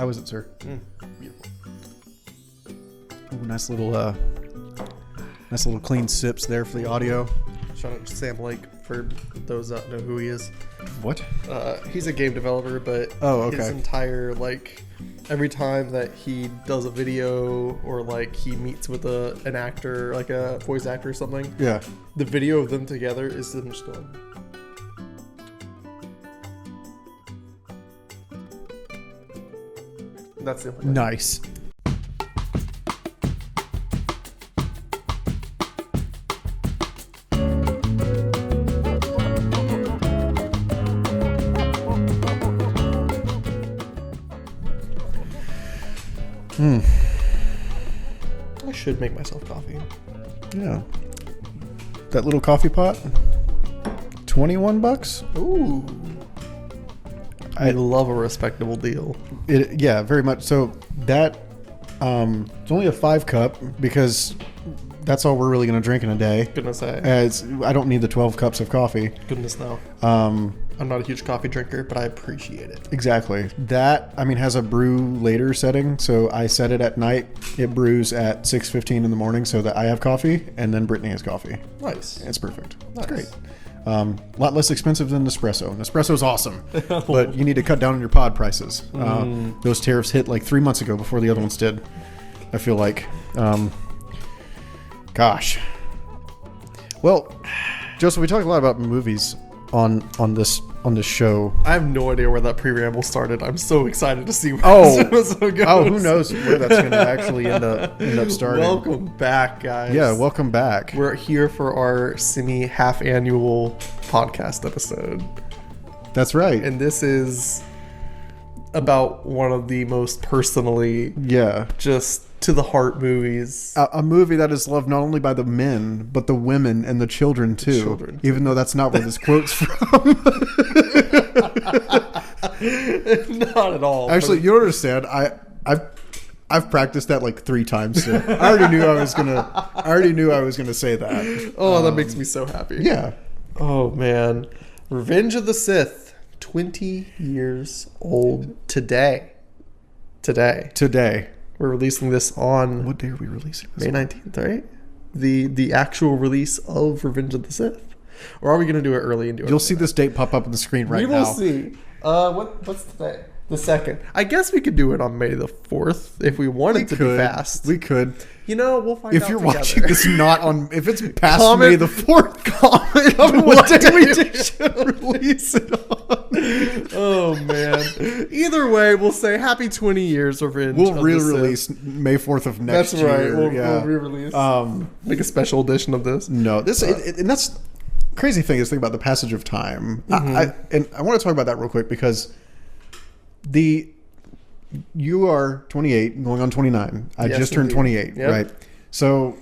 How is it, sir? Beautiful. Ooh, nice little clean sips there for the audio. Shout out to Sam Lake for those that know who he is. What? He's a game developer, but his entire, like, every time that he does a video or, like, he meets with an actor, like a voice actor or something, yeah, the video of them together is them just going. That's the only nice. I should make myself coffee. Yeah. That little coffee pot, $21. Ooh. I love a respectable deal. Yeah, very much. So that it's only a 5 cup because that's all we're really going to drink in a day. Goodness say. I don't need the 12 cups of coffee. Goodness no. I'm not a huge coffee drinker, but I appreciate it. Exactly. That, has a brew later setting. So I set it at night. It brews at 6:15 in the morning so that I have coffee and then Brittany has coffee. Nice. It's perfect. Nice. It's great. A lot less expensive than Nespresso. Nespresso's awesome, but you need to cut down on your pod prices. Those tariffs hit like 3 months ago before the other ones did. I feel like, gosh. Well, Joseph, we talked a lot about movies on this show. I have no idea where that pre-ramble started. I'm so excited to see where this goes. Who knows where that's going to actually end up starting. Welcome back, guys. Yeah, welcome back. We're here for our semi-half annual podcast episode. That's right. And this is about one of the most personally just to the heart movies. A movie that is loved not only by the men, but the women and the children too. Even though that's not where this quote's from. Not at all. Actually, you don't understand. I've practiced that like 3 times. So I already knew I was gonna say that. Oh, that makes me so happy. Yeah. Oh man, Revenge of the Sith. 20 years old today. We're releasing this on... What day are we releasing this? May 19th, right? The actual release of Revenge of the Sith. Or are we going to do it early and do it? You'll see this date pop up on the screen right now. We will see. What's today? The 2nd. I guess we could do it on May the 4th if we wanted to be fast. We could. You know, we'll find out if you're together. Watching this not on... If it's past May the 4th, comment what day we should release it on. Oh, man. Either way, we'll say happy 20 years Revenge We'll re-release May 4th of next year. That's right. We'll re-release. Make a special edition of this. No, and that's... Crazy thing is, think about the passage of time. And I want to talk about that real quick because... You are 28, going on 29. I just turned 28, right? So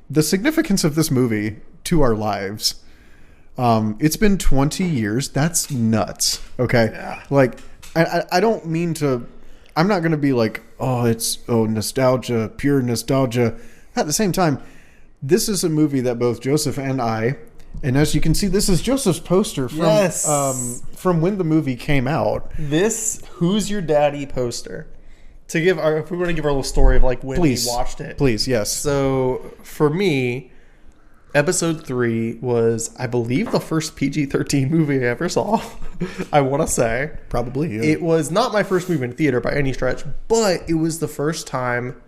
the significance of this movie to our lives, it's been 20 years. That's nuts. Okay. Yeah. Like, I don't mean to, I'm not going to be like, nostalgia, pure nostalgia. At the same time, this is a movie that both Joseph and I, and as you can see, this is Joseph's poster from when the movie came out. This Who's Your Daddy poster. If we want to give our little story of like when we watched it. Please, yes. So for me, episode 3 was, I believe, the first PG-13 movie I ever saw. I want to say. Probably, yeah. It was not my first movie in theater by any stretch, but it was the first time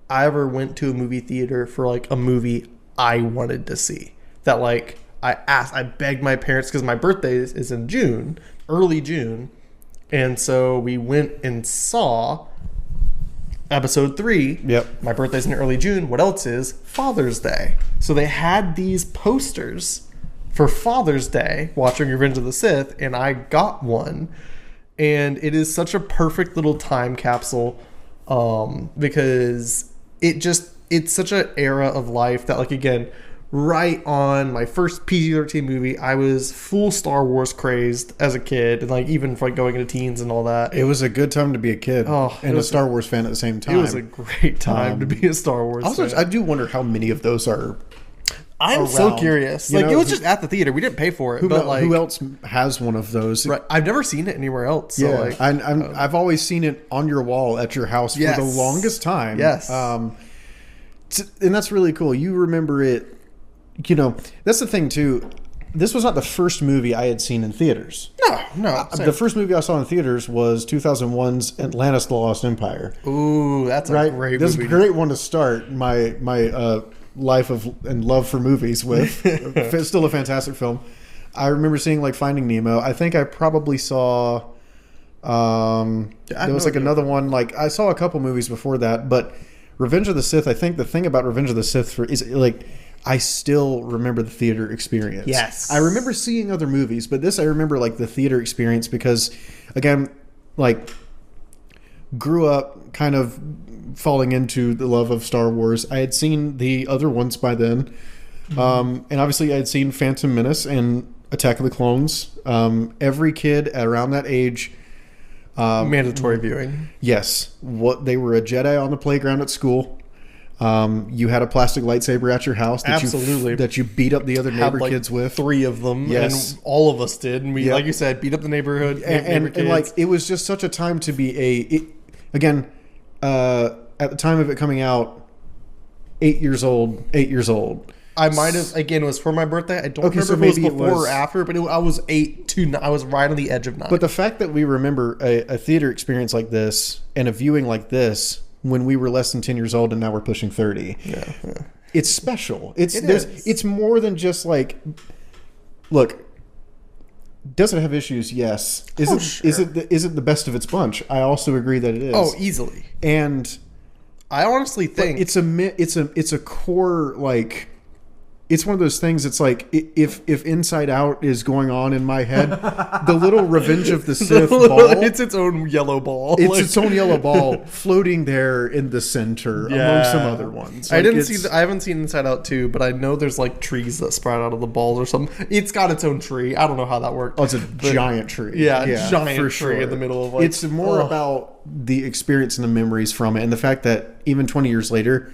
I ever went to a movie theater for like a movie I wanted to see. That like... I begged my parents because my birthday is in June, early June. And so we went and saw episode 3. Yep. My birthday's in early June. What else is? Father's Day. So they had these posters for Father's Day watching Revenge of the Sith, and I got one. And it is such a perfect little time capsule because it's such an era of life that, like, again, right on my first PG-13 movie, I was full Star Wars crazed as a kid, and like even for like going into teens and all that. It was a good time to be a kid and a Star Wars fan at the same time. It was a great time to be a Star Wars fan. I do wonder how many of those are I'm so curious. Like, it was just at the theater. We didn't pay for it. But like, who else has one of those? Right. I've never seen it anywhere else. So yeah, like, I've always seen it on your wall at your house for the longest time. Yes. And that's really cool. You remember it. You know, that's the thing too. This was not the first movie I had seen in theaters. No. The first movie I saw in theaters was 2001's Atlantis: The Lost Empire. Ooh, that's a great movie. That's a great one to start my life and love for movies with. Still a fantastic film. I remember seeing like Finding Nemo. I think I probably saw there was like another one. Like I saw a couple movies before that, but Revenge of the Sith, I think the thing about Revenge of the Sith is like I still remember the theater experience. Yes. I remember seeing other movies, but this I remember like the theater experience because, again, like grew up kind of falling into the love of Star Wars. I had seen the other ones by then. And obviously I had seen Phantom Menace and Attack of the Clones. Every kid around that age... mandatory viewing. Yes. They were a Jedi on the playground at school. You had a plastic lightsaber at your house that you beat up the other neighbor kids with. 3 of them, yes. and all of us did. And we, like you said, beat up the neighborhood and like it was just such a time to be at the time of it coming out, 8 years old. I might have, again, it was for my birthday. I don't remember if it was before or after, but I was 8 to 9. I was right on the edge of 9. But the fact that we remember a theater experience like this and a viewing like this when we were less than 10 years old and now we're pushing 30. Yeah. It's special. It's more than just like, look, does it have issues? Yes. Is it the best of its bunch? I also agree that it is. Oh, easily. And I honestly think it's a core, like, it's one of those things. It's like if Inside Out is going on in my head, the little Revenge of the Sith ball. It's its own yellow ball. It's its own yellow ball floating there in the center among some other ones. Like I haven't seen Inside Out 2, but I know there's like trees that sprout out of the balls or something. It's got its own tree. I don't know how that works. Oh, it's a giant tree. Yeah, giant tree in the middle of like. It's more about the experience and the memories from it, and the fact that even 20 years later.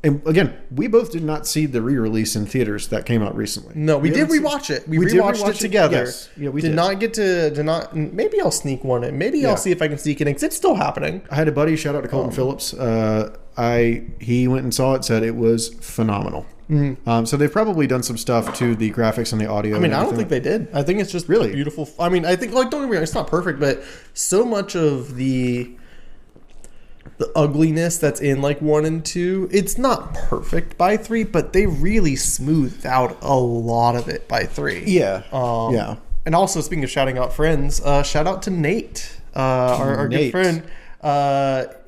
And again, we both did not see the re-release in theaters that came out recently. No, we did rewatch it. We rewatched it together. Yes. Yeah, we did not get to. Maybe I'll sneak one in. Maybe I'll see if I can sneak it in because it's still happening. I had a buddy. Shout out to Colton Phillips. He went and saw it. Said it was phenomenal. Mm-hmm. So they've probably done some stuff to the graphics and the audio. I mean, I don't think they did. I think it's just really beautiful. I mean, I think don't get me wrong, it's not perfect, but so much of the ugliness that's in like 1 and 2, it's not perfect by 3, but they really smoothed out a lot of it by 3. Yeah. Yeah. And also, speaking of shouting out friends, shout out to Nate, our good friend.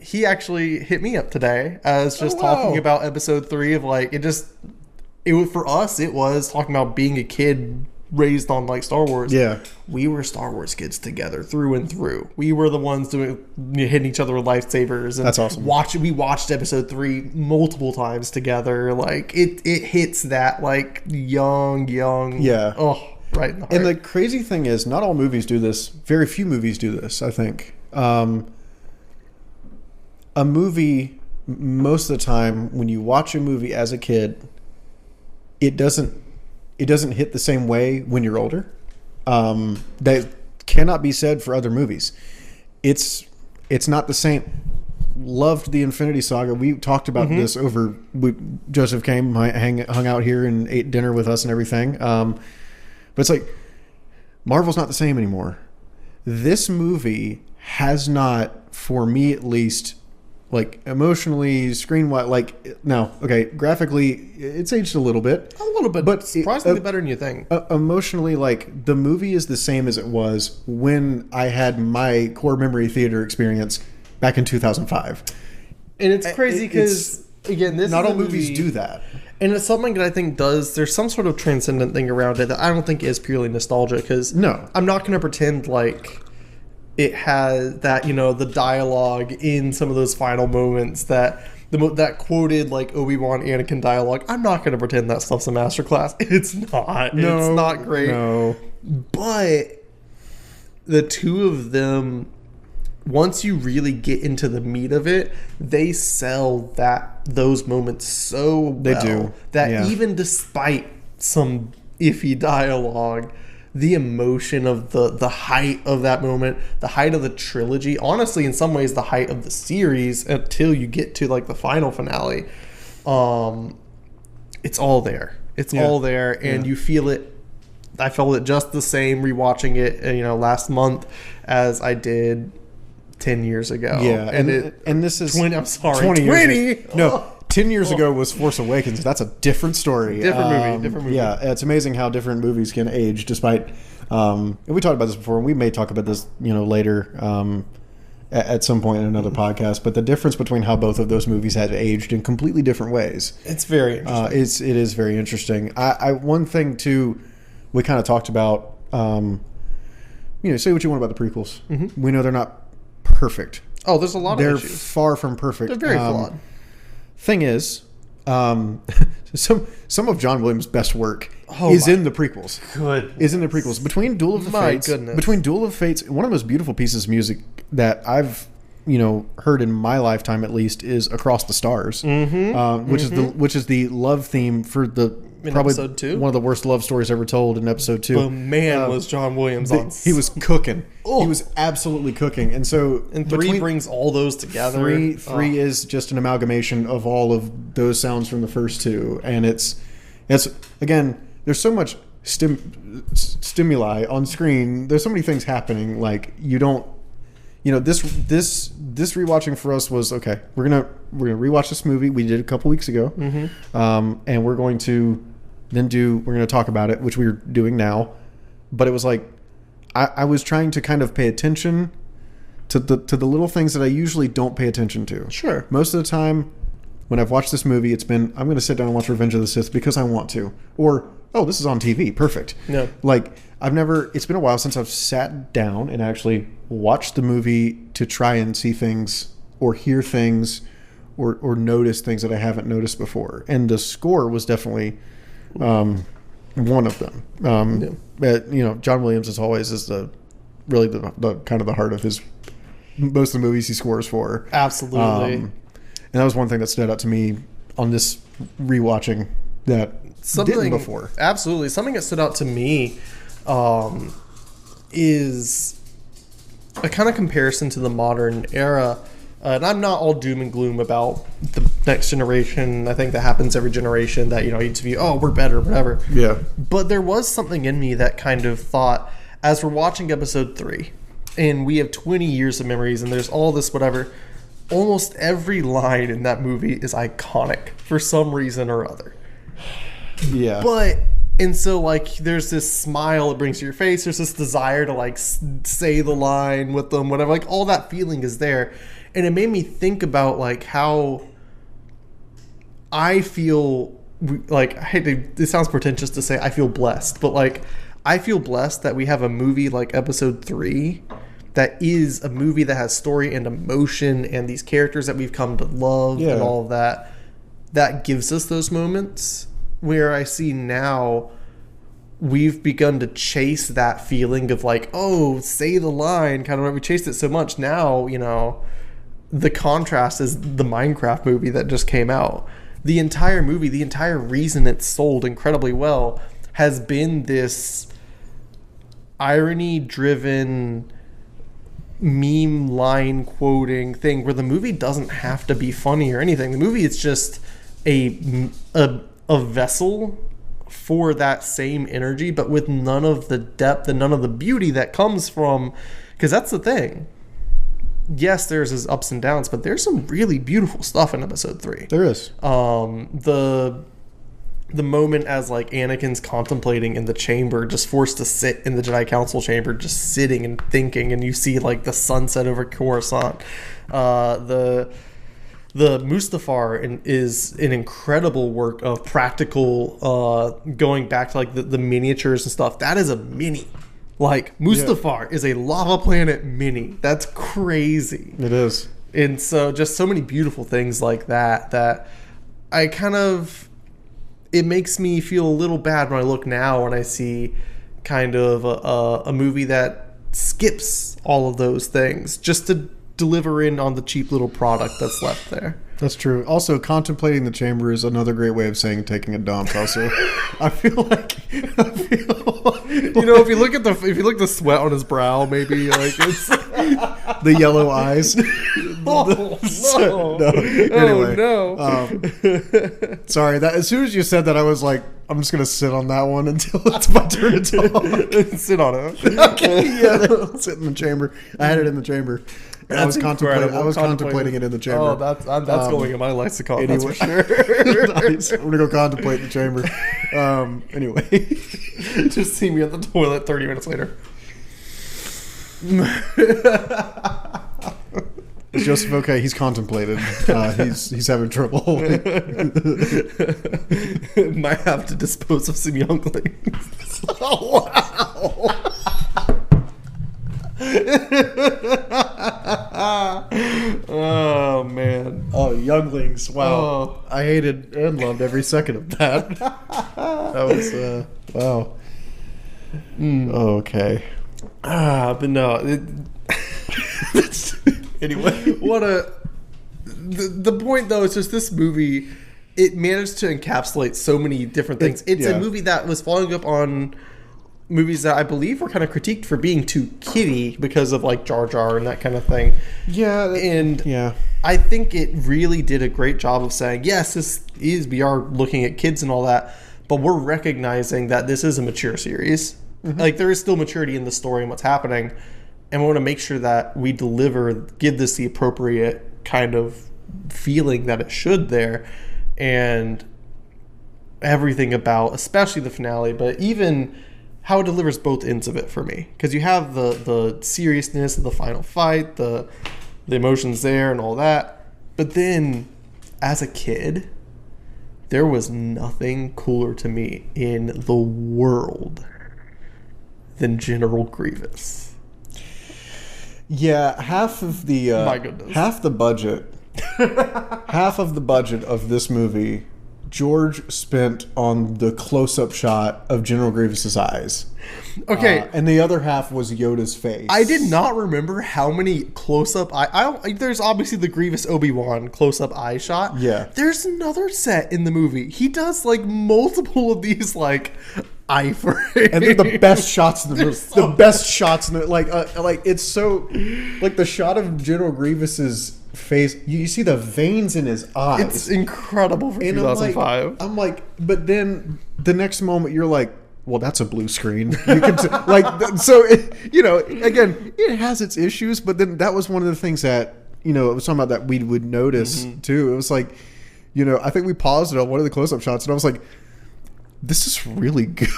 He actually hit me up today as just talking about episode 3 of like, it was for us, it was talking about being a kid raised on like Star Wars. Yeah, we were Star Wars kids together through and through. We were the ones hitting each other with lightsabers. And that's awesome. We watched episode 3 multiple times together. Like it hits that like young. Yeah. Oh, right in the heart. And the crazy thing is, not all movies do this. Very few movies do this. I think a movie, most of the time, when you watch a movie as a kid, it doesn't hit the same way when you're older. That cannot be said for other movies. It's not the same. Loved the Infinity Saga. We talked about this over. Joseph came, hung out here, and ate dinner with us and everything. But it's like Marvel's not the same anymore. This movie has not, for me at least, like emotionally, screen-wise, graphically, it's aged a little bit. But surprisingly better than you think. Emotionally, like, the movie is the same as it was when I had my core memory theater experience back in 2005. And it's crazy because, again, this not all movies do that. And it's something that I think there's some sort of transcendent thing around it that I don't think is purely nostalgia, because I'm not going to pretend like it has that, the dialogue in some of those final moments that quoted like Obi-Wan Anakin dialogue. I'm not going to pretend that stuff's a masterclass. It's not. It's not great. No. But the two of them once you really get into the meat of it, they sell those moments so well. They do. That even despite some iffy dialogue, the emotion of the height of that moment, the height of the trilogy, honestly, in some ways, the height of the series until you get to like the final finale, it's all there. It's all there, and you feel it. I felt it just the same rewatching it, last month as I did 10 years ago. Yeah, and this is 20. I'm sorry, 20 20. Years, no, 10 years ago was Force Awakens. That's a different story. Different movie. Yeah, it's amazing how different movies can age, despite. And we talked about this before, and we may talk about this, later at some point in another podcast. But the difference between how both of those movies had aged in completely different ways. It's very interesting. It is very interesting. One thing too, we kind of talked about. Say what you want about the prequels. Mm-hmm. We know they're not perfect. Oh, there's a lot of issues. They're far from perfect. They're very flawed. Thing is, some of John Williams' best work is in the prequels. Is in the prequels. Between Duel of the Fates, one of the most beautiful pieces of music that I've heard in my lifetime, at least, is Across the Stars, which is the love theme for probably episode 2? One of the worst love stories ever told in episode 2. But man, was John Williams on. He was cooking. He was absolutely cooking. And so 3 brings all those together. 3 is just an amalgamation of all of those sounds from the first 2. And it's again, there's so much stimuli on screen. There's so many things happening. Like this rewatching for us was okay. We're gonna rewatch this movie we did a couple weeks ago, and we're going to talk about it, which we're doing now. But it was like I was trying to kind of pay attention to the little things that I usually don't pay attention to. Sure. Most of the time when I've watched this movie, it's been I'm going to sit down and watch Revenge of the Sith because I want to, or this is on TV, perfect. Yeah. Like it's been a while since I've sat down and actually watched the movie to try and see things or hear things or notice things that I haven't noticed before. And the score was definitely one of them. But, John Williams, as always, is the kind of the heart of most of the movies he scores for. Absolutely. And that was one thing that stood out to me on this rewatching that didn't before. Absolutely. Something that stood out to me is a kind of comparison to the modern era. And I'm not all doom and gloom about the next generation. I think that happens every generation that, needs to be, we're better, whatever. Yeah. But there was something in me that kind of thought, as we're watching episode 3, and we have 20 years of memories, and there's all this whatever, almost every line in that movie is iconic for some reason or other. Yeah. And so, there's this smile that brings to your face. There's this desire to, say the line with them, whatever. All that feeling is there. And it made me think about, how I feel, it sounds pretentious to say I feel blessed. But, I feel blessed that we have a movie like Episode 3 that is a movie that has story and emotion and these characters that we've come to love and all of that. That gives us those moments. Where I see now, we've begun to chase that feeling of say the line, kind of. We chased it so much. Now, the contrast is the Minecraft movie that just came out. The entire movie, the entire reason it's sold incredibly well, has been this irony-driven meme line quoting thing where the movie doesn't have to be funny or anything. The movie is just a vessel for that same energy, but with none of the depth and none of the beauty that comes from, because that's the thing. Yes, there's his ups and downs, but there's some really beautiful stuff in episode 3. There is. The moment as Anakin's contemplating in the chamber, just forced to sit in the Jedi Council chamber, just sitting and thinking, and you see the sunset over Coruscant. The Mustafar is an incredible work of practical, going back to the miniatures and stuff. That is a mini. Mustafar is a lava planet mini. That's crazy. It is. And so just so many beautiful things like that I kind of, it makes me feel a little bad when I look now and I see kind of a movie that skips all of those things just to deliver in on the cheap little product that's left there. That's true. Also, contemplating the chamber is another great way of saying taking a dump. Also, I feel like you know, if you look at the sweat on his brow, maybe like it's the yellow eyes. Oh no! No. Anyway, Oh no! Sorry. That as soon as you said that, I was like, I'm just gonna sit on that one until it's my turn to talk. Sit on it. Okay, yeah, sit in the chamber. I had it in the chamber. I was contemplating it in the chamber. Oh, that's going in my lexicon. Anyway. That's for sure. Nice. I'm gonna go contemplate in the chamber. Anyway, Just see me on the toilet 30 minutes later. is Joseph okay? He's contemplated. He's having trouble. Might have to dispose of some younglings. Oh, wow. Oh man. Oh, younglings! Wow, Oh. I hated and loved every second of that. That was wow. Okay. But no. Anyway, The point though is just this movie. It managed to encapsulate so many different things. It's a movie that was following up on movies that I believe were kind of critiqued for being too kiddie because of like Jar Jar and that kind of thing. yeah, And yeah. I think it really did a great job of saying, yes, we are looking at kids and all that, but we're recognizing that this is a mature series. Mm-hmm. Like there is still maturity in the story and what's happening, and we want to make sure that we give this the appropriate kind of feeling that it should there, and everything about, especially the finale, but even how it delivers both ends of it for me. Because you have the seriousness of the final fight, the emotions there and all that. But then, as a kid, there was nothing cooler to me in the world than General Grievous. Yeah, half of the My goodness. half the budget of this movie, George spent on the close-up shot of General Grievous's eyes. Okay. And the other half was Yoda's face. I did not remember how many close-up there's obviously the Grievous Obi-Wan close-up eye shot. Yeah. There's another set in the movie. He does like multiple of these like eye frames. And they're the best shots in the movie. The best shots in the like it's so like the shot of General Grievous's face. You see the veins in his eyes. It's incredible for And 2005. I'm like, but then the next moment you're like, well, that's a blue screen. You can so again, it has its issues, but then that was one of the things that it was talking about that we would notice too. It was like, I think we paused it on one of the close-up shots, and I was like, this is really good.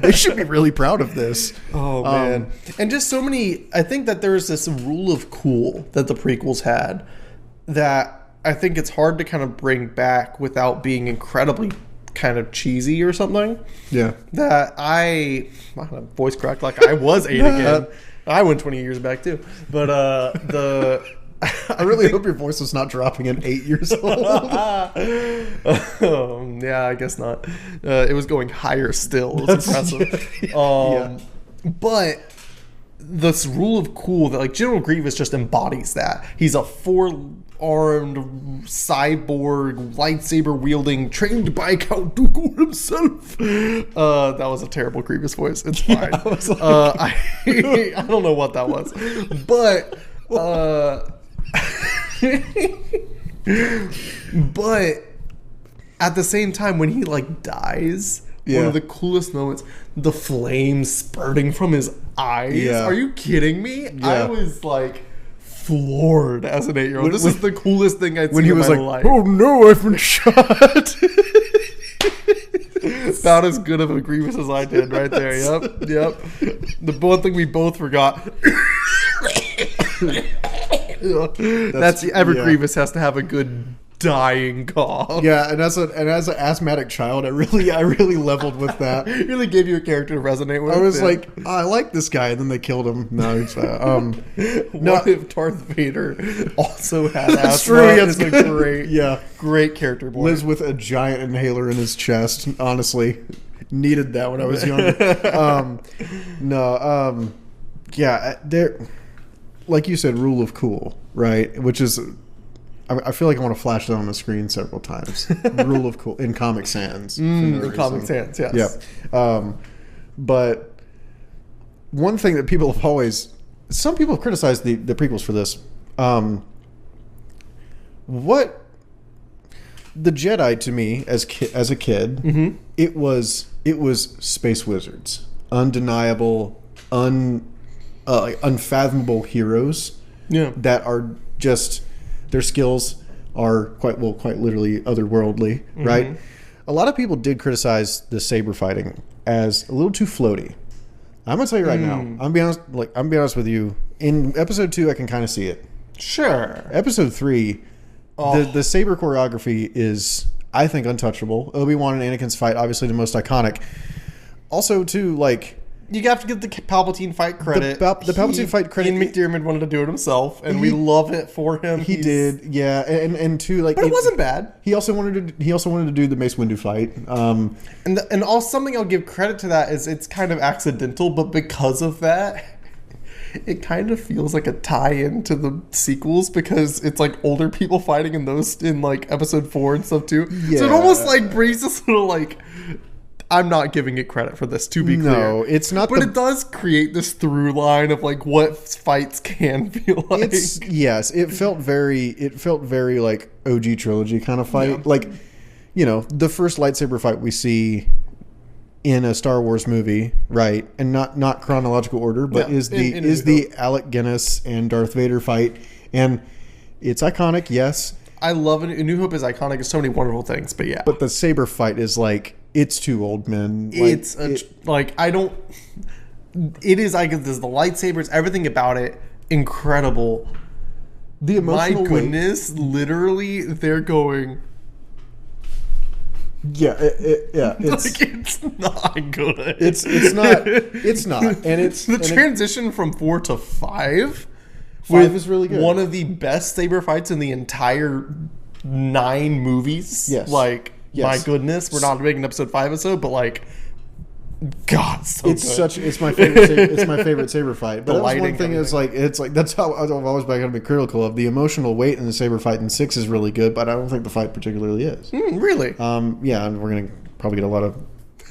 They should be really proud of this. Oh man. And just so many, I think that there's this rule of cool that the prequels had that I think it's hard to kind of bring back without being incredibly kind of cheesy or something. Yeah. That my voice cracked like I was 8 again. I went 20 years back too. But I really hope your voice is not dropping at 8 years old. Yeah, I guess not. It was going higher still. It was impressive. But this rule of cool that like General Grievous just embodies that. He's a 4-armed cyborg lightsaber wielding trained by Count Dooku himself. That was a terrible Grievous voice. It's fine. I don't know what that was, but but at the same time, when he like dies, one of the coolest moments, the flames spurting from his eyes. Yeah. Are you kidding me? Yeah. I was like floored as an 8-year-old. This is the coolest thing I'd seen he in was my like, life. "Oh no, I've been shot." About as good of a Grievous as I did right there. Yep. The one thing we both forgot. Every Grievous has to have a good dying cough. Yeah, and as an asthmatic child, I really leveled with that. It really gave you a character to resonate with. I was like, I like this guy, and then they killed him. No, it's what if Darth Vader also had That's asthma? true. It's a great character boy. Lives with a giant inhaler in his chest. Honestly, needed that when I was young. yeah, there, like you said, rule of cool, right? Which is, I feel like I want to flash that on the screen several times. Rule of cool in Comic Sans. In Comic Sans, yes. Yep. But one thing that people have always, some people have criticized the prequels for this. What the Jedi to me as a kid, it was space wizards, undeniable, unfathomable heroes. Yeah. That are just, their skills are quite literally otherworldly, right? A lot of people did criticize the saber fighting as a little too floaty. I'm gonna tell you right now. I'm be honest with you. In episode 2, I can kind of see it. Sure. Episode 3, the saber choreography is, I think, untouchable. Obi-Wan and Anakin's fight, obviously the most iconic. Also, too, like, you have to give the Palpatine fight credit. The Palpatine fight credit. Ian McDiarmid wanted to do it himself, and we love it for him. He did, yeah, and too, like, but it wasn't bad. He also wanted to do the Mace Windu fight. And also something I'll give credit to that is it's kind of accidental, but because of that, it kind of feels like a tie-in to the sequels because it's like older people fighting in those in like episode 4 and stuff too. Yeah. So it almost like brings this little like. I'm not giving it credit for this, to be clear. No, it's not. But it does create this through line of like what fights can feel like. Yes, it felt very like OG trilogy kind of fight. Yeah. Like, you know, the first lightsaber fight we see in a Star Wars movie, right? And not chronological order, but is the Alec Guinness and Darth Vader fight, and it's iconic. Yes, I love it. A New Hope is iconic. It's so many wonderful things, but yeah. But the saber fight is like. It's two old men. Like, I don't. It is like there's the lightsabers, everything about it, incredible. The emotional. My goodness, literally, they're going. Yeah, it's like, it's not good. It's not, and it's the transition from 4 to 5. 5 is really good. One of the best saber fights in the entire 9 movies. Yes, like. Yes. My goodness, we're not making episode 5 episode, but like, God, it's my favorite. It's my favorite saber fight. But that's one thing is like that's how I've always been going to be critical of the emotional weight in the saber fight in 6 is really good, but I don't think the fight particularly is. Really? Yeah, and we're gonna probably get a lot of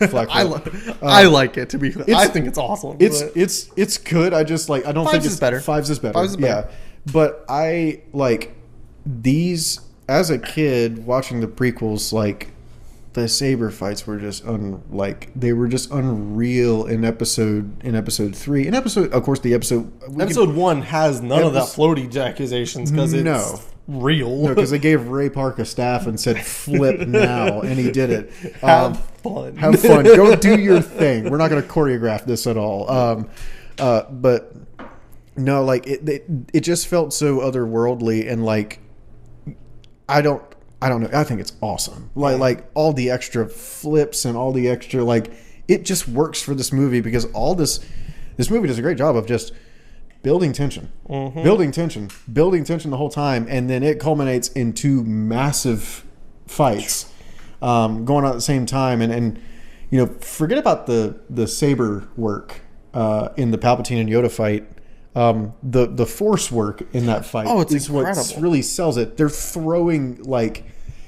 flack. I like it, to be clear. I think it's awesome. It's good. I just like I don't think it's better. 5's is better. Yeah, but I like these. As a kid watching the prequels, like the saber fights were just they were just unreal in episode 3. In episode, of course, episode 1 has none of that floaty accusations because it's real. No, because they gave Ray Park a staff and said "flip now," and he did it. Have fun. Go do your thing. We're not going to choreograph this at all. But no, like it just felt so otherworldly and like. I don't know. I think it's awesome. Like all the extra flips and all the extra like it just works for this movie because all this movie does a great job of just building tension, building tension the whole time, and then it culminates in 2 massive fights going on at the same time, and you know forget about the saber work in the Palpatine and Yoda fight. The force work in that fight is incredible. What really sells it. They're throwing like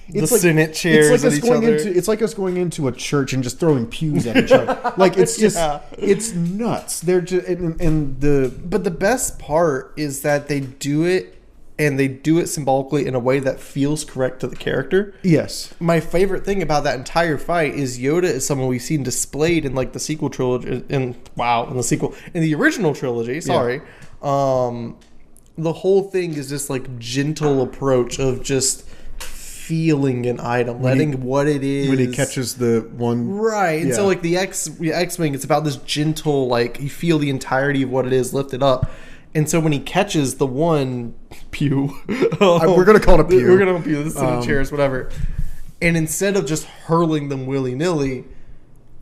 it's the Senate chairs at each other. It's like us going into a church and just throwing pews at each other. Like it's just it's nuts. They're just but the best part is that they do it and they do it symbolically in a way that feels correct to the character. Yes. My favorite thing about that entire fight is Yoda is someone we've seen displayed in like the sequel trilogy in the original trilogy, sorry. Yeah. The whole thing is just like gentle approach of just feeling an item, letting what it is. When he catches the one. Right. And so like the X-Wing, it's about this gentle, like you feel the entirety of what it is lifted up. And so when he catches the one pew, we're going to call it a pew. We're going to call it a pew. This is the chairs, whatever. And instead of just hurling them willy-nilly,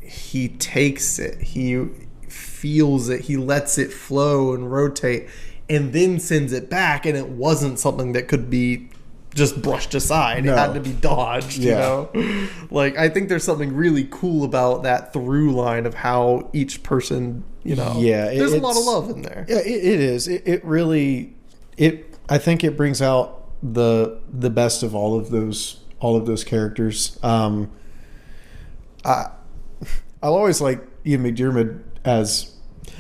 he takes it. He feels it. He lets it flow and rotate and then sends it back. And it wasn't something that could be just brushed aside. No. It had to be dodged, you know? Like, I think there's something really cool about that through line of how each person, you know, there's a lot of love in there. Yeah, it is. It really, I think it brings out the best of all of those characters. I'll always like Ian McDiarmid as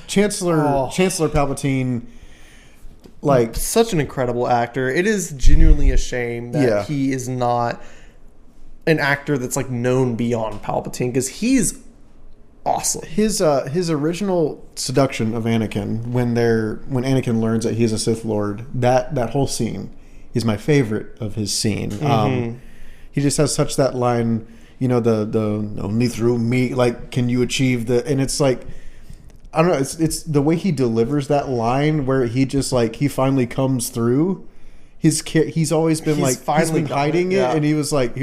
Chancellor Palpatine. Like, such an incredible actor. It is genuinely a shame that he is not an actor that's like known beyond Palpatine, because he's awesome. His original seduction of Anakin when Anakin learns that he's a Sith Lord, that whole scene is my favorite of his scene. He just has such that line, you know, the only through me, like, can you achieve the, and it's like, I don't know, it's the way he delivers that line where he just like, he finally comes through. He's always been he's been hiding it, and he was like,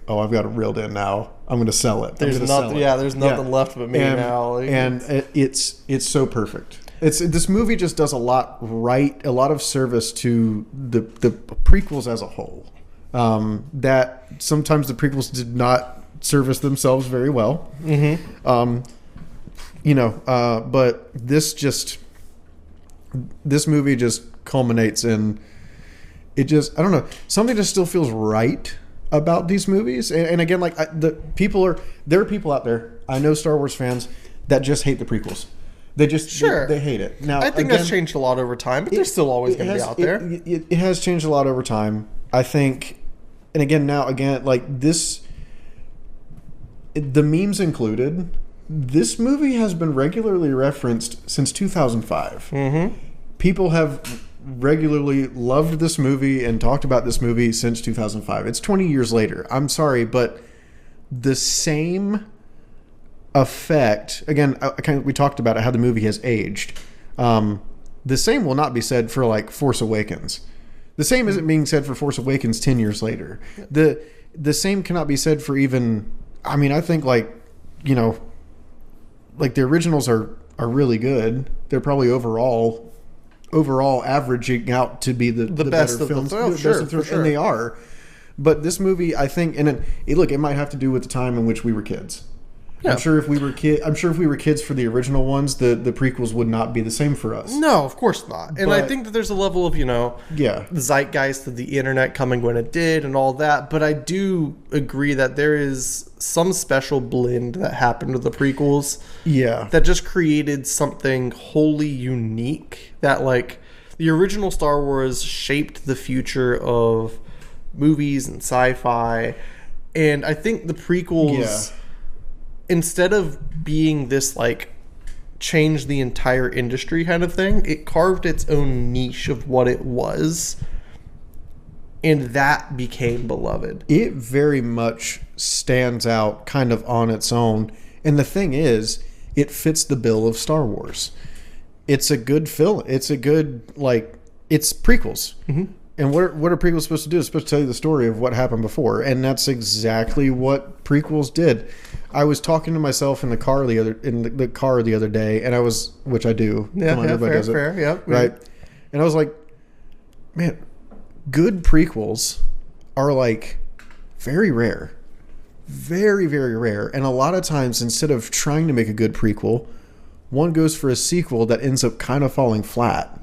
oh, I've got it reeled in now. I'm going to sell it. There's nothing left but me now. Like, and it's so perfect. This movie just does a lot right, a lot of service to the prequels as a whole. That sometimes the prequels did not service themselves very well. You know, but this movie just culminates in, it just, I don't know, something just still feels right about these movies. And again, like, there are people out there, I know Star Wars fans, that just hate the prequels. They just they hate it. Now, I think that's changed a lot over time, but they're still always going to be out there. It has changed a lot over time. I think, and again, like this, the memes included, this movie has been regularly referenced since 2005. People have regularly loved this movie and talked about this movie since 2005. It's 20 years later. I'm sorry, but the same effect, again, we talked about how the movie has aged. The same will not be said for like Force Awakens. The same isn't being said for Force Awakens 10 years later. The same cannot be said for even, I mean, I think, like, you know, like the originals are really good. They're probably overall averaging out to be the best better of films, for sure. And they are. But this movie, I think, and it might have to do with the time in which we were kids. Yeah. I'm sure if we were kids for the original ones, the prequels would not be the same for us. No, of course not. And I think that there's a level of, you know, the zeitgeist of the internet coming when it did and all that. But I do agree that there is some special blend that happened with the prequels. Yeah. That just created something wholly unique. That, like, the original Star Wars shaped the future of movies and sci-fi. And I think the prequels, instead of being this, like, change the entire industry kind of thing, it carved its own niche of what it was, and that became beloved. It very much stands out kind of on its own. And the thing is, it fits the bill of Star Wars. It's a good film. It's a good, like, it's prequels. And what are prequels supposed to do? It's supposed to tell you the story of what happened before. And that's exactly what prequels did. I was talking to myself in the car the other day, and I was, which I do. Fair. Right. And I was like, man, good prequels are, like, very rare. Very, very rare. And a lot of times, instead of trying to make a good prequel, one goes for a sequel that ends up kind of falling flat.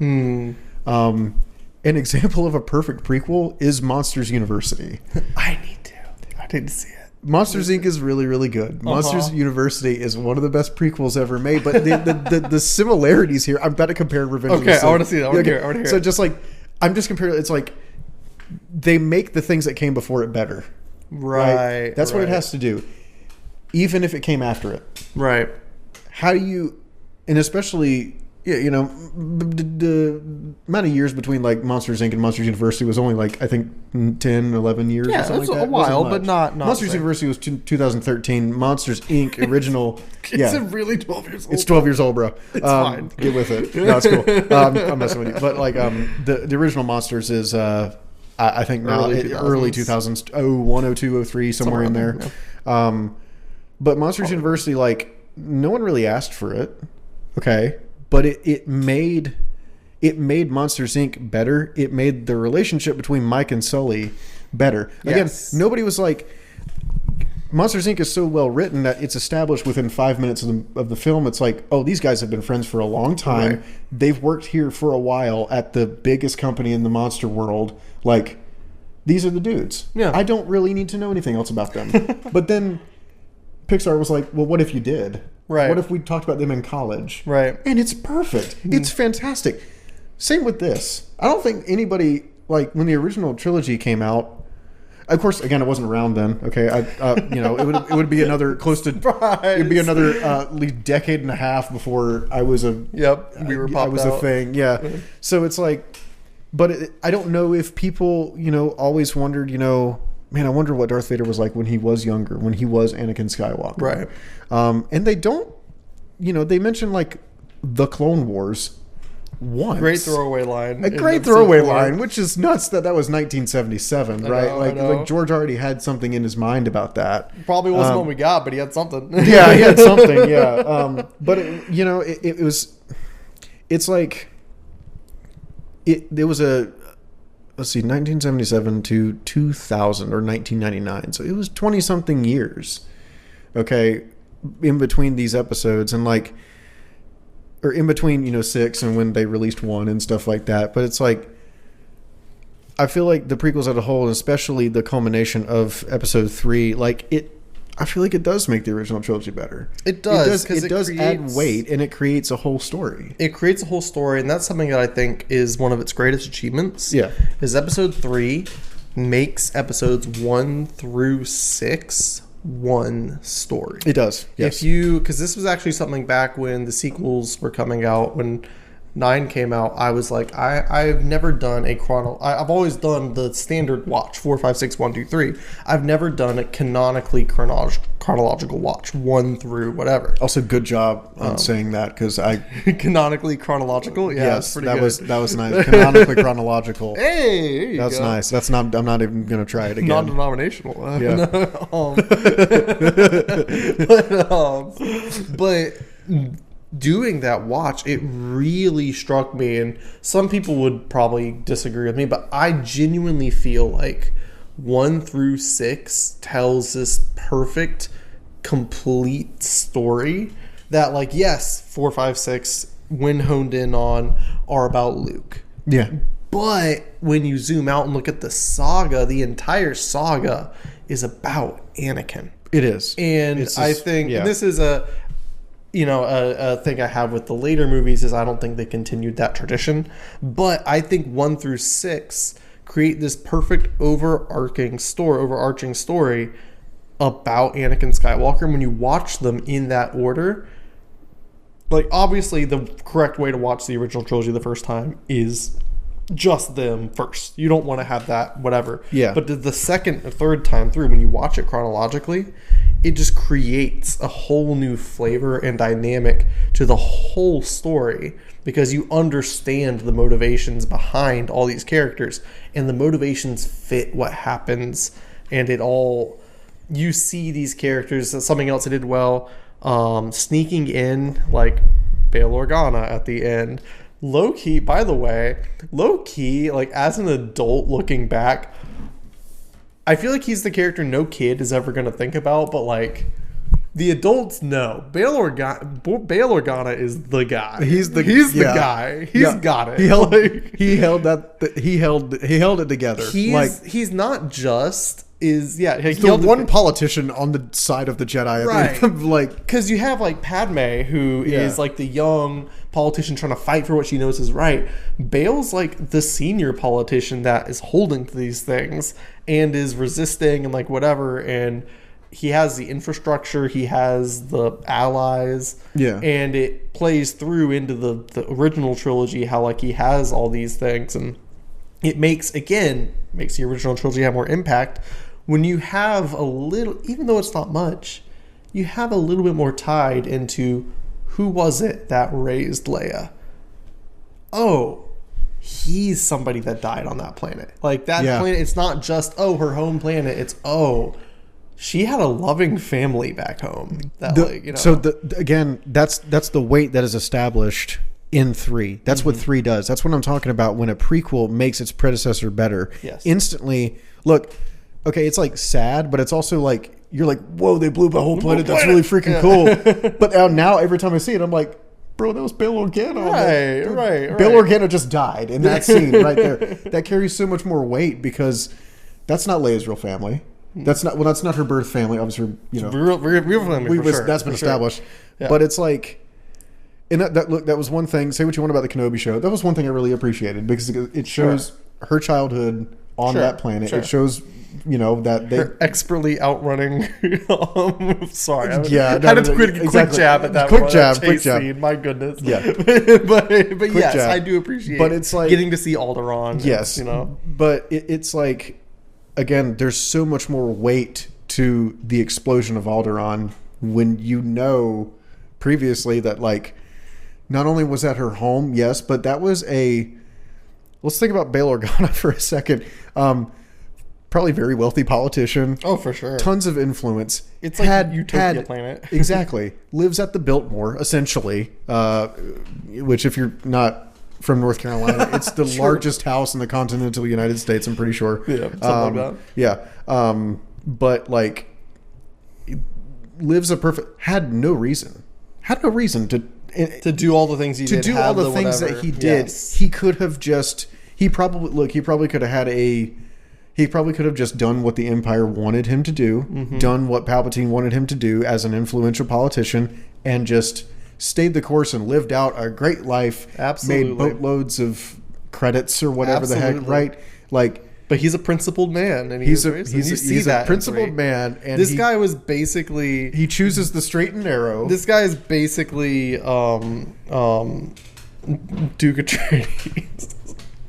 An example of a perfect prequel is Monsters University. I need to see it. Monsters Inc. is really, really good. Monsters University is one of the best prequels ever made. But the similarities here, I'm about to compare Revenge of the Sith. I want to see that. I want to hear it. So just like, I'm just comparing, it's like, they make the things that came before it better. Right. That's what it has to do. Even if it came after it. Right. How do you, and especially, you know, the amount of years between, like, Monsters Inc. and Monsters University was only, like, I think 10, 11 years or something like that. Yeah, a while, but not Monsters University was 2013. Monsters Inc. original. It's really 12 years old. It's 12 years old, bro. It's fine. Get with it. No, it's cool. I'm messing with you. But, like, the original Monsters is, I think now early 2000s, 01, 02, 03, somewhere in there. Yeah. But Monsters University, like, no one really asked for it. Okay. But it made it made Monsters Inc. better. It made the relationship between Mike and Sully better. Again, nobody was like, Monsters Inc. is so well written that it's established within 5 minutes of the film. It's like, oh, these guys have been friends for a long time. Right. They've worked here for a while at the biggest company in the monster world. Like, these are the dudes. Yeah. I don't really need to know anything else about them. But then Pixar was like, well, what if you did? Right. What if we talked about them in college? Right. And it's perfect. It's fantastic. Same with this. I don't think anybody, like, when the original trilogy came out, of course, again, I wasn't around then. Okay, it would be another close to it'd be another at least decade and a half before I was a I was a thing. Yeah, so it's like, but I don't know if people always wondered man, I wonder what Darth Vader was like when he was younger, when he was Anakin Skywalker. Right. And they don't, they mention like the Clone Wars. Once. Great throwaway line. A great throwaway line, which is nuts that was 1977, right? Like George already had something in his mind about that. Probably wasn't what we got, but he had something. Yeah, he had something, yeah. But, it was... It's like... There was a... Let's see, 1977 to 2000 or 1999. So it was 20-something years, okay, in between these episodes. And like... Or in between, 6 and when they released 1 and stuff like that. But it's like, I feel like the prequels as a whole, and especially the culmination of episode 3, I feel like it does make the original trilogy better. It does. It does add weight, and it creates a whole story. It creates a whole story, and that's something that I think is one of its greatest achievements. Yeah. Is episode 3 makes episodes 1 through 6 one story. It does. Yes. Because this was actually something back when the sequels were coming out, when 9 came out, I was like, I've never done I've always done the standard watch, 4, 5, 6, 1, 2, 3. I've never done a canonically chronological watch, 1 through whatever. Also, good job on saying that, because I... Canonically chronological? Yeah, yes, that was nice. Canonically chronological. Hey, that's nice. That's not... I'm not even going to try it again. Non-denominational. Yeah. But doing that watch, it really struck me, and some people would probably disagree with me, but I genuinely feel like 1 through 6 tells this perfect, complete story that, like, yes, 4, 5, 6, when honed in on, are about Luke. Yeah. But when you zoom out and look at the saga, the entire saga is about Anakin. It is. And I think this is a thing I have with the later movies is I don't think they continued that tradition. But I think 1 through 6 create this perfect overarching story about Anakin Skywalker. And when you watch them in that order, like, obviously the correct way to watch the original trilogy the first time is just them first. You don't want to have that whatever. Yeah. But the second or third time through, when you watch it chronologically, it just creates a whole new flavor and dynamic to the whole story, because you understand the motivations behind all these characters, and the motivations fit what happens, and you see these characters. Something else I did well, sneaking in, like Bail Organa at the end. Low-key, by the way, like, as an adult looking back, I feel like he's the character no kid is ever going to think about, but, like, the adults know. Bail Organa is the guy. He's the guy. He's got it. He held it together. He's not just... He's the one politician on the side of the Jedi, right? Like, because you have, like, Padme, who is like the young politician trying to fight for what she knows is right. Bail's like the senior politician that is holding to these things and is resisting and, like, whatever. And he has the infrastructure, he has the allies, and it plays through into the original trilogy how, like, he has all these things, and it makes the original trilogy have more impact when you have a little, even though it's not much, you have a little bit more tied into who was it that raised Leia. Oh, he's somebody that died on that planet. Like, that planet, it's not just, her home planet. It's, she had a loving family back home. So again, that's the weight that is established in 3. That's what 3 does. That's what I'm talking about when a prequel makes its predecessor better. Yes. Instantly, look, okay, it's like sad, but it's also like, you're like, whoa, they blew up a whole planet. That's really freaking cool. But now every time I see it, I'm like, bro, that was Bail Organa. Right. Bail Organa just died in that scene right there. That carries so much more weight because that's not Leia's real family. That's not her birth family. Obviously, Real family, for sure. That's been established. Yeah. But it's like, and that was one thing. Say what you want about the Kenobi show. That was one thing I really appreciated because it shows her childhood on that planet. It shows, that they her expertly outrunning. Sorry, I had a quick jab at that. Quick jab. Scene. My goodness. Yeah, but yes, jab. I do appreciate. But it's like getting to see Alderaan. Yes, But it's like, again, there's so much more weight to the explosion of Alderaan when previously that like. Not only was that her home, yes, but that was let's think about Bail Organa for a second. Probably very wealthy politician. Oh, for sure. Tons of influence. It's like Utopia planet. Exactly. Lives at the Biltmore, essentially. Which, if you're not from North Carolina, it's the largest house in the continental United States, I'm pretty sure. Yeah, something like that. Yeah. But, like, had no reason to do all the things he did. To do all the things that he did. Yes. He could have just... He probably could have had he probably could have just done what the Empire wanted him to do, done what Palpatine wanted him to do as an influential politician, and just stayed the course and lived out a great life. Absolutely. Made boatloads of credits or whatever the heck, right? Like, but he's a principled man, and he's a principled man. And this guy was basically he chooses the straight and narrow. This guy is basically Duke Atreides.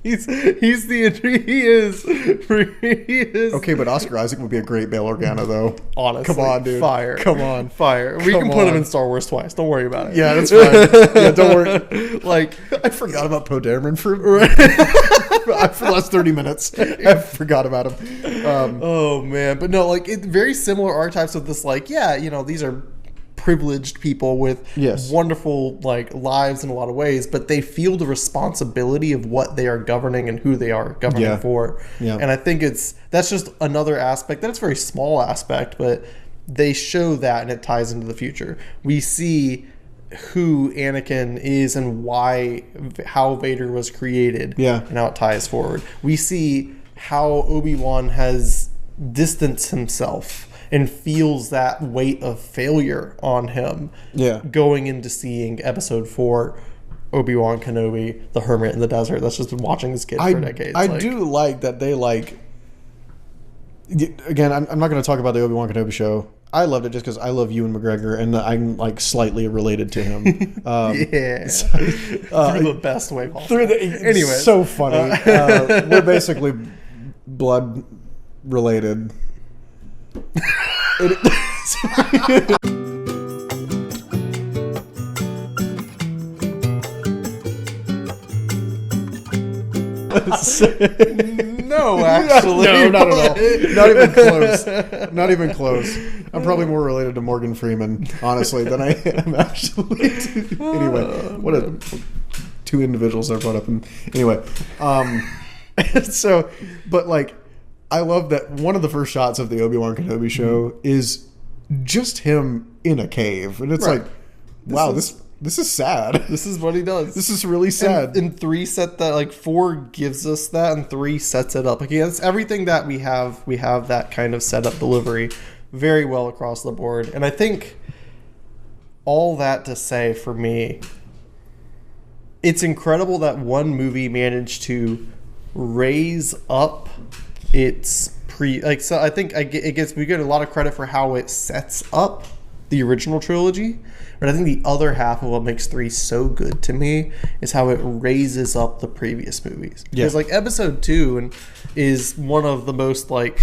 He is. Okay, but Oscar Isaac would be a great Bail Organa, though. Honestly, come on, dude. Fire. Come on, fire. We can put him in Star Wars twice. Don't worry about it. Yeah, that's fine. Yeah, don't worry. Like, I forgot about Poe Dameron for the last 30 minutes. I forgot about him. Oh man, but no, like very similar archetypes of this. Like, these are privileged people with wonderful like lives in a lot of ways, but they feel the responsibility of what they are governing and who they are governing for. And I think that's just another aspect. That's a very small aspect, but they show that, and it ties into the future. We see who Anakin is and how Vader was created, and how it ties forward. We see how Obi-Wan has distanced himself and feels that weight of failure on him going into seeing episode 4, Obi-Wan Kenobi, the hermit in the desert that's just been watching this kid for decades. I do like that they again, I'm not going to talk about the Obi-Wan Kenobi show. I loved it just because I love Ewan McGregor and I'm like slightly related to him. Through the best way possible. Anyway, so funny. We're basically blood related. No, actually. No, not at all. Not even close. Not even close. I'm probably more related to Morgan Freeman, honestly, than I am actually. Anyway, two individuals I brought up. Anyway, so, but like, I love that one of the first shots of the Obi-Wan Kenobi show is just him in a cave. And it's like, wow, this is sad. This is what he does. This is really sad. And 3 set that, like 4 gives us that, and 3 sets it up. Again, it's everything that we have that kind of setup delivery very well across the board. And I think all that to say for me, it's incredible that one movie managed to raise up its so I think we get a lot of credit for how it sets up the original trilogy, but I think the other half of what makes 3 so good to me is how it raises up the previous movies. Because like episode 2 is one of the most like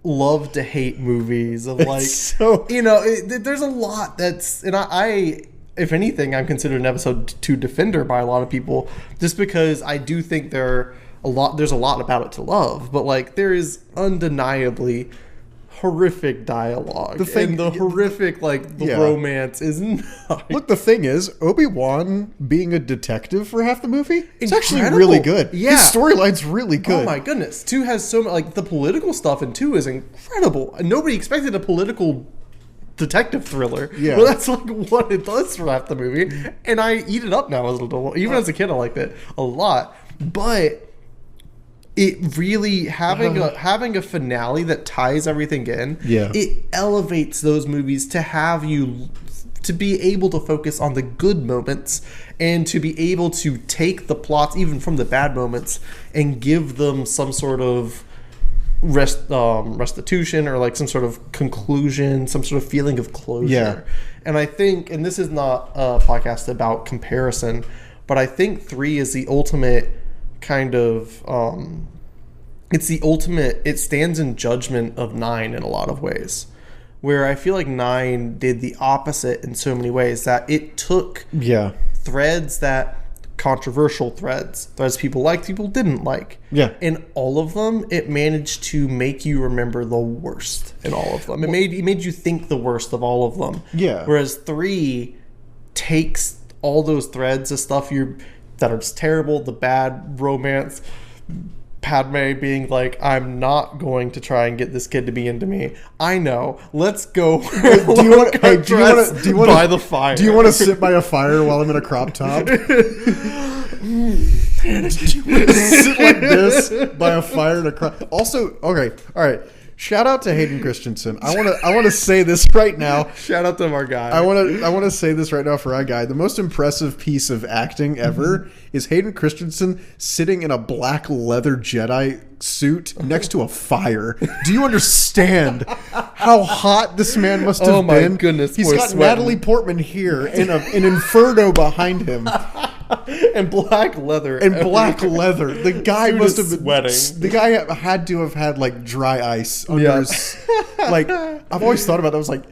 love to hate movies of like, there's a lot that's, and I if anything, I'm considered an episode 2 defender by a lot of people, just because I do think there's a lot about it to love, but like there is undeniably horrific dialogue. The horrific, like, the romance is not. Look, the thing is, Obi-Wan being a detective for half the movie, it's actually Incredible. really good. Yeah. His storyline's really good. Oh my goodness. 2 has so much, like, the political stuff in 2 is incredible. Nobody expected a political detective thriller. Yeah. Well, that's like what it does for half the movie. And I eat it up now as an adult. Even as a kid, I liked it a lot. But it really having a finale that ties everything in, it elevates those movies to have you to be able to focus on the good moments and to be able to take the plots even from the bad moments and give them some sort of restitution or like some sort of conclusion, some sort of feeling of closure. Yeah. And I think, and this is not a podcast about comparison, but I think 3 is the ultimate kind of it stands in judgment of 9 in a lot of ways, where I feel like 9 did the opposite in so many ways, that it took threads that controversial threads people liked, people didn't like, and all of them, it managed to make you remember the worst in all of them. It made you think the worst of all of them. Whereas 3 takes all those threads of stuff that are just terrible, the bad romance, Padme being like, I'm not going to try and get this kid to be into me. I know. Let's go. Do you want to by the fire? Do you want to sit by a fire while I'm in a crop top? Do you want to sit like this by a fire in a crop? Also, okay, all right. Shout out to Hayden Christensen. I want to say this right now. Shout out to our guy. I want to say this right now for our guy. The most impressive piece of acting ever is Hayden Christensen sitting in a black leather Jedi suit next to a fire. Do you understand how hot this man must have been? Oh my goodness. He's got sweating. Natalie Portman here and an Inferno behind him. And black leather. The guy must have been sweating. The guy had to have had like dry ice under his. Like, I've always thought about that. I was like,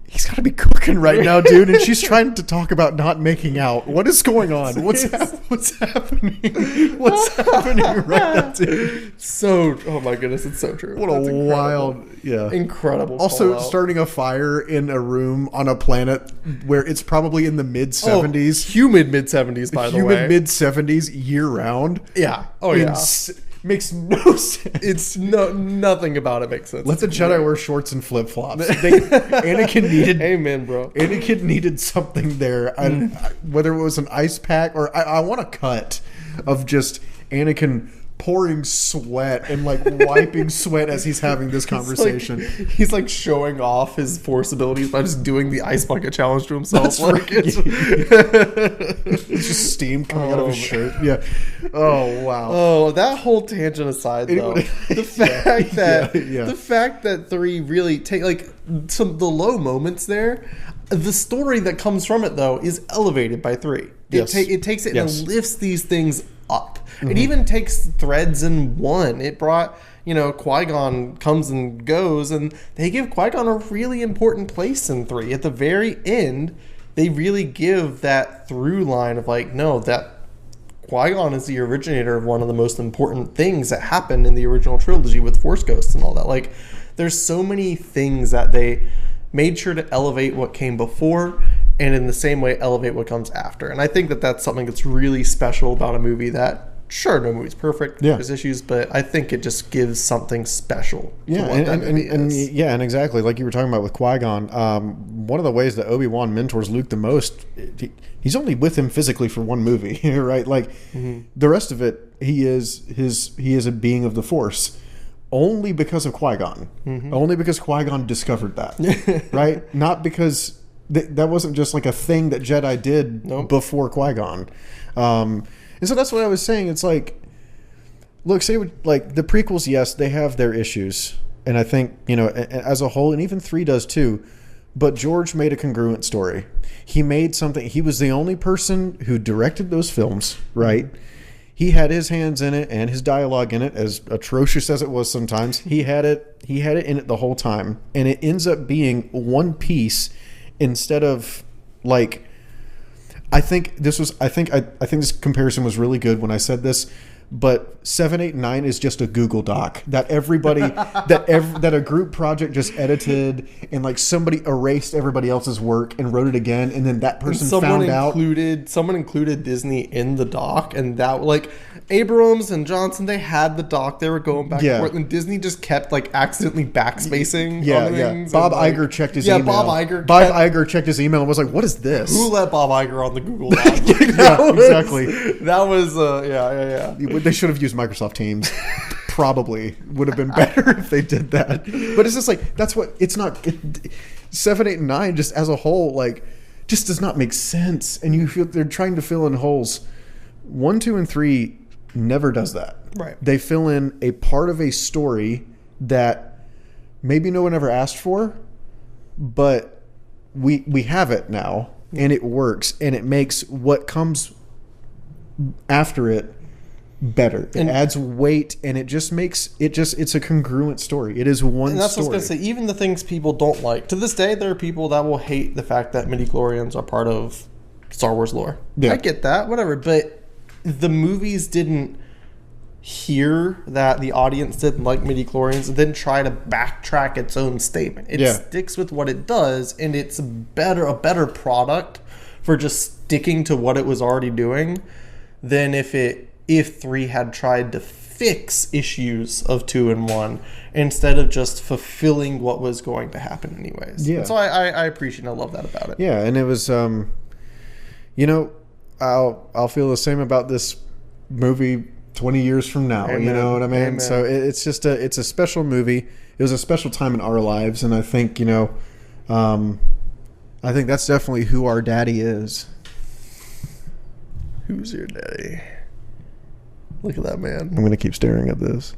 he's got to be cooking right now, dude. And she's trying to talk about not making out. What is going on? What's happening? What's happening right now, dude? Oh my goodness, it's so true. What a wild, incredible. Also, starting a fire in a room on a planet where it's probably in the mid-70s. Humid mid-70s, by the way. Humid mid-70s year-round. Yeah. Makes no sense. It's nothing about it makes sense. Let the Jedi wear shorts and flip-flops. Anakin needed... Amen, bro. Anakin needed something there. Whether it was an ice pack or... I want a cut of just Anakin pouring sweat and like wiping sweat as he's having this conversation. He's like showing off his force abilities by just doing the ice bucket challenge to himself. That's like, right. It's just steam coming out of his shirt. Yeah. Oh wow. Oh, that whole tangent aside, though, the fact that 3 really take like the low moments there. The story that comes from it, though, is elevated by 3. It takes it and lifts these things up. It even takes threads in 1. It brought, Qui-Gon comes and goes, and they give Qui-Gon a really important place in 3. At the very end, they really give that through line of like, no, that Qui-Gon is the originator of one of the most important things that happened in the original trilogy with Force Ghosts and all that. Like, there's so many things that they made sure to elevate what came before, and in the same way elevate what comes after. And I think that that's something that's really special about a movie that, sure, no movie's perfect, there's issues, but I think it just gives something special to what that movie is. And exactly, like you were talking about with Qui-Gon, one of the ways that Obi-Wan mentors Luke the most, he's only with him physically for one movie, right? Like, the rest of it, he is a being of the Force. Only because of Qui-Gon. Only because Qui-Gon discovered that, right? Not because that wasn't just like a thing that Jedi did before Qui-Gon. And so that's what I was saying. It's like, look, like the prequels, yes, they have their issues. And I think, as a whole, and even 3 does too, but George made a congruent story. He made something, he was the only person who directed those films, right? He had his hands in it and his dialogue in it, as atrocious as it was sometimes. He had it in it the whole time, and it ends up being one piece instead of like. I think this comparison was really good when I said this, But 7, 8, 9 is just a Google Doc that everybody that a group project just edited, and like somebody erased everybody else's work and wrote it again, and then that person found out. Someone included Disney in the doc, and that like Abrams and Johnson, they had the doc. They were going back and forth, and Disney just kept like accidentally backspacing. On things. Bob and, Iger checked his email. Bob Iger checked his email and was like, "What is this? Who let Bob Iger on the Google Doc?" Exactly. That was yeah. They should have used Microsoft Teams. Probably would have been better if they did that. But it's just like, that's what it's not. 7, 8, and 9 just as a whole, like, just does not make sense. And you feel they're trying to fill in holes. 1, 2, and 3 never does that. Right. They fill in a part of a story that maybe no one ever asked for, but we have it now, and it works, and it makes what comes after it better. It adds weight, and it just makes it's a congruent story. It is one story. And that's what I was going to say. Even the things people don't like, to this day, there are people that will hate the fact that midichlorians are part of Star Wars lore. Yeah. I get that, whatever. But the movies didn't hear that the audience didn't like midichlorians and then try to backtrack its own statement. It sticks with what it does, and it's a better product for just sticking to what it was already doing than if 3 had tried to fix issues of 2 and 1 instead of just fulfilling what was going to happen anyways. Yeah. And so I appreciate and I love that about it. Yeah, and it was, I'll feel the same about this movie 20 years from now. Amen. You know what I mean? Amen. So it's just it's a special movie. It was a special time in our lives, and I think, I think that's definitely who our daddy is. Who's your daddy? Look at that man. I'm going to keep staring at this.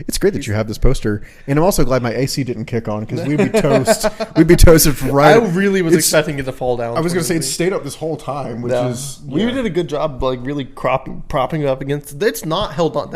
It's great that you have this poster, and I'm also glad my AC didn't kick on, because we'd be toast. We'd be toasted for right. I really was expecting it to fall down. I was going to say it stayed up this whole time, which is we did a good job, like really propping up against. It's not held on.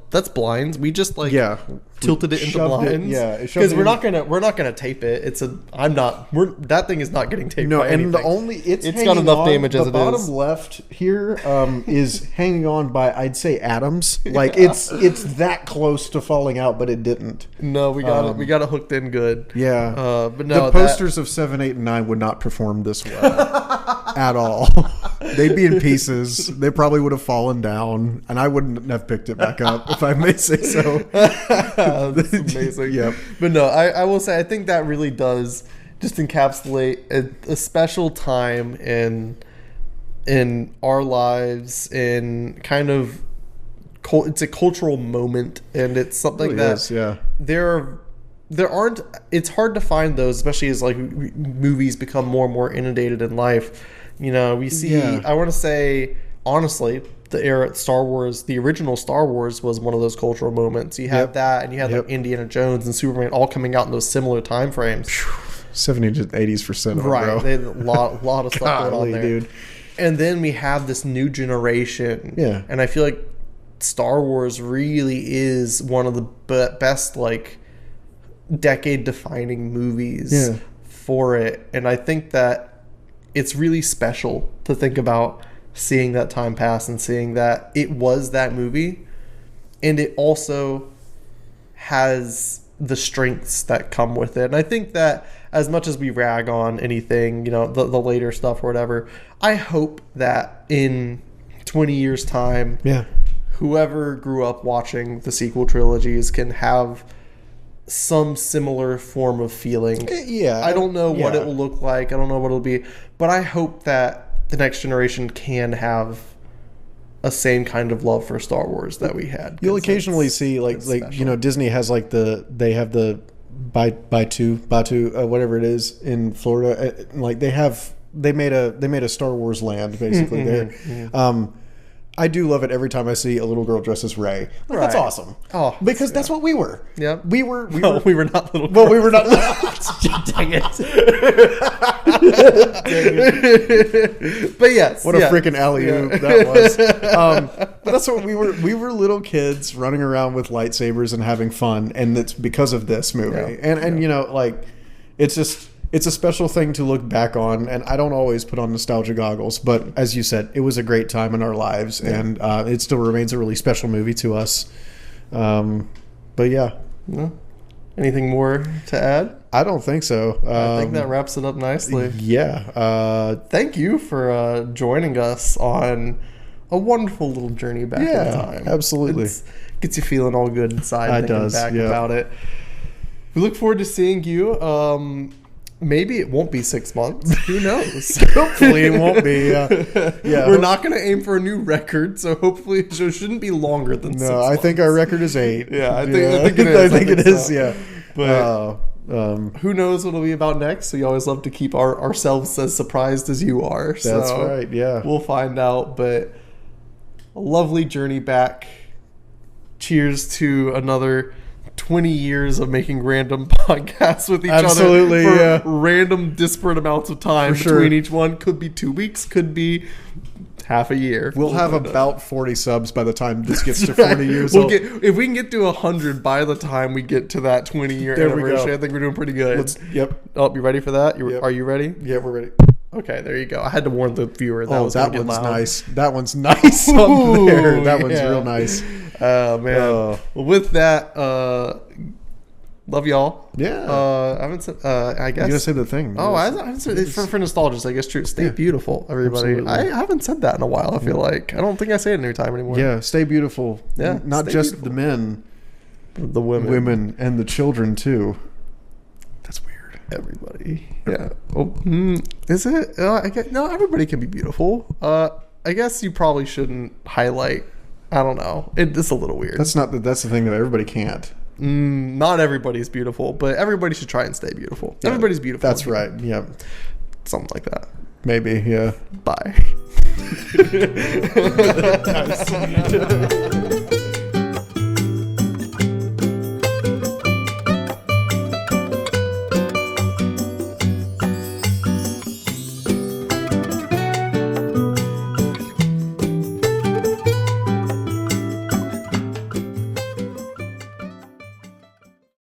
That's blinds. We just tilted it into blinds. Because we're not gonna tape it. That thing is not getting taped. No, by and anything. It's got enough damage as it is. The bottom left here is hanging on by, I'd say, atoms. Like it's that close to falling out, but it didn't. No, we got it. We got it hooked in good. Yeah, but no, the posters of 7, 8, and 9 would not perform this well at all. They'd be in pieces. They probably would have fallen down, and I wouldn't have picked it back up, if I may say so. That's amazing. Yep. But no, I will say, I think that really does just encapsulate a special time in our lives, and kind of it's a cultural moment, and it's something it's hard to find those, especially as like movies become more and more inundated in life. We see, I want to say, honestly, the era Star Wars, the original Star Wars was one of those cultural moments. You had that, and you had like Indiana Jones and Superman all coming out in those similar time frames. 70s, 80s for cinema, right? Bro. They had a lot of stuff going on there, dude. And then we have this new generation, and I feel like Star Wars really is one of the best like decade-defining movies for it, and I think that it's really special to think about seeing that time pass and seeing that it was that movie, and it also has the strengths that come with it. And I think that as much as we rag on anything, the later stuff or whatever, I hope that in 20 years time, whoever grew up watching the sequel trilogies can have some similar form of feeling. I don't know what it will look like. I don't know what it'll be, but I hope that the next generation can have a same kind of love for Star Wars that we had. You'll occasionally see like Disney has like they have the Batu, whatever it is in Florida. Like they made a Star Wars land basically there. Mm-hmm. I do love it every time I see a little girl dressed as Rey. Like, that's awesome. Oh, because that's what we were. Yeah, we were not little girls. Well, we were not. Dang it. But yes, what a freaking alley-oop that was. But that's what we were. We were little kids running around with lightsabers and having fun, and it's because of this movie. And it's it's a special thing to look back on, and I don't always put on nostalgia goggles, but as you said, it was a great time in our lives, and it still remains a really special movie to us. But yeah. Anything more to add? I don't think so. I think that wraps it up nicely. Yeah. Thank you for joining us on a wonderful little journey back in time. Absolutely. Gets you feeling all good inside thinking back about it. We look forward to seeing you. Maybe it won't be 6 months. Who knows? Hopefully it won't be. Yeah. We're not going to aim for a new record, so hopefully it shouldn't be longer than 6 months. No, I think our record is 8. Yeah, I think it is. I think it is, yeah. But who knows what it'll be about next? So you always love to keep ourselves as surprised as you are. That's right, yeah. We'll find out, but a lovely journey back. Cheers to another 20 years of making random podcasts with each other for random disparate amounts of time between each one. Could be 2 weeks, could be half a year. We'll have about 40 subs by the time this gets to 40 years old. If we can get to 100 by the time we get to that 20-year anniversary, I think we're doing pretty good. Oh, you ready for that? Are you ready? Yeah, we're ready. Okay, there you go. I had to warn the viewer that that one's nice. That one's nice up there. That one's real nice. Oh, man. Well, with that, love y'all. Yeah. I haven't said, I guess. You gotta say the thing. Oh, I haven't said it for nostalgists, I guess. True. Stay beautiful, everybody. Absolutely. I haven't said that in a while, I feel like. I don't think I say it any time anymore. Yeah, stay beautiful. Yeah. Not just the men, the women, and the children, too. That's weird. Everybody. Yeah. Oh, is it? I guess, no, everybody can be beautiful. I guess you probably shouldn't highlight. I don't know. It's a little weird. That's the thing that everybody can't. Not everybody's beautiful, but everybody should try and stay beautiful. Yeah, everybody's beautiful. That's right. Yeah. Something like that. Maybe. Yeah. Bye.